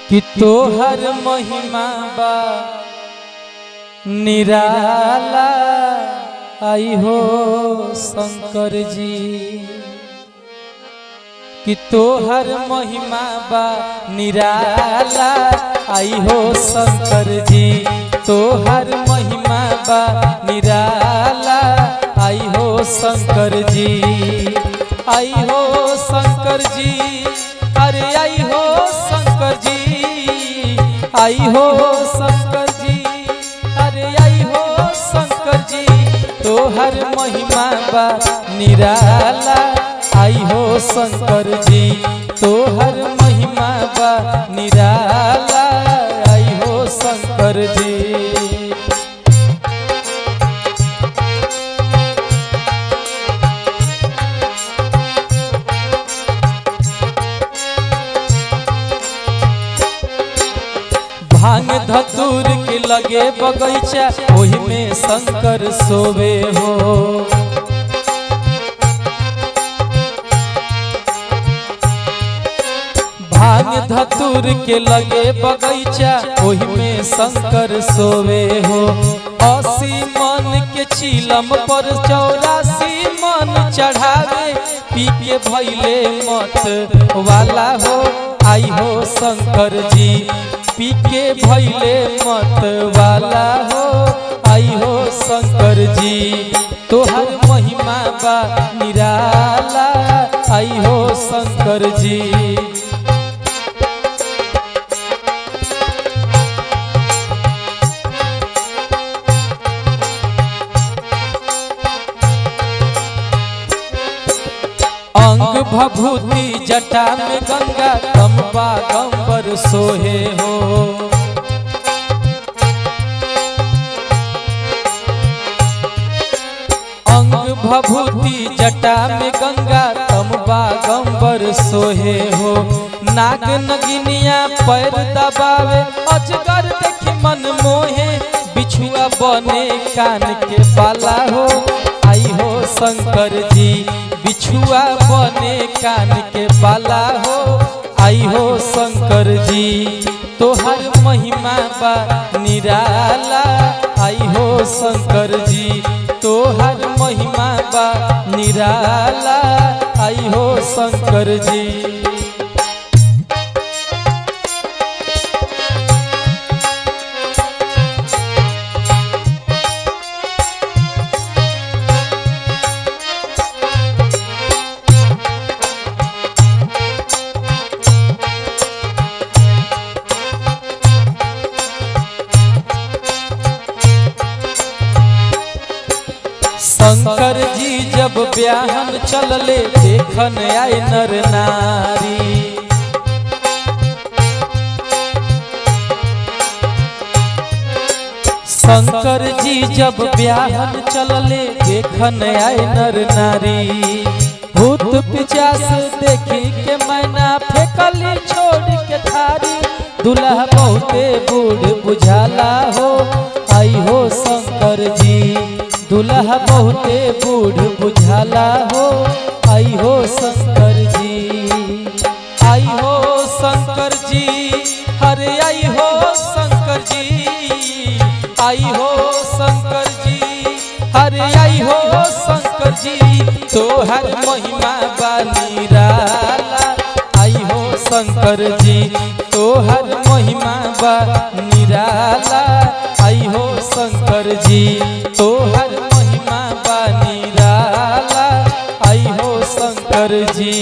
कि तोहर महिमा बा निराला। आई हो शंकर जी कि तोहर महिमा बा निराला। आई हो शंकर जी तोहर महिमा बा निराला। आई हो शंकर जी, आई हो शंकर जी, अरे आई हो शंकर जी, आई हो शंकर जी, अरे आई हो शंकर जी तोहर महिमा बा निराला। आई हो शंकर जी तोहर महिमा बा निराला। आई हो शंकर जी। भांग धतूर के लगे बगीचा ओही में शंकर सोवे हो। भांग धतूर के लगे बगीचा ओही में शंकर सोवे हो। 80 मन के चीलम पर 84 मन चढ़ावे पी के भैले मत वाला हो। आई हो शंकर जी पी के भैले मत वाला हो। आई हो शंकर जी तोहर महिमा बा निराला। आई हो शंकर जी। अंग भभूति जटा में गंगा गंबा गंबर सोहे हो। अंग भभूति जटा में गंगा गंबा गंबर सोहे हो। नाग नगिनिया पैर दबावे अजगर देखी मन मोहे। बिछुआ बने कान के बाला हो। आई हो शंकर जी बिछुआ बने कान के बाला हो। आई हो शंकर जी तोहर महिमा बा निराला। आई हो शंकर जी तोहर महिमा बा निराला। आई हो शंकर जी। शंकर जी जब ब्याहन चलले देखन आए नर नारी। शंकर जी जब ब्याहन चलले देखन आए नर नारी। भूत पिचास देखी के मैना फेंकली छोड़ के थारी। दुल्हा बहुते बूढ़ बुझाला हो। आई हो शंकर जी दुल्हा बहुते बूढ़ बुझाला हो। आई हो शंकर जी, आई हो शंकर जी, अरे आई हो शंकर जी, आई हो शंकर जी, अरे आई हो शंकर जी तोहर महिमा बा निराला। आई हो शंकर जी तोहर महिमा बा निराला। आई हो शंकर जी तोहर महिमा बा निराला। आई हो शंकर जी।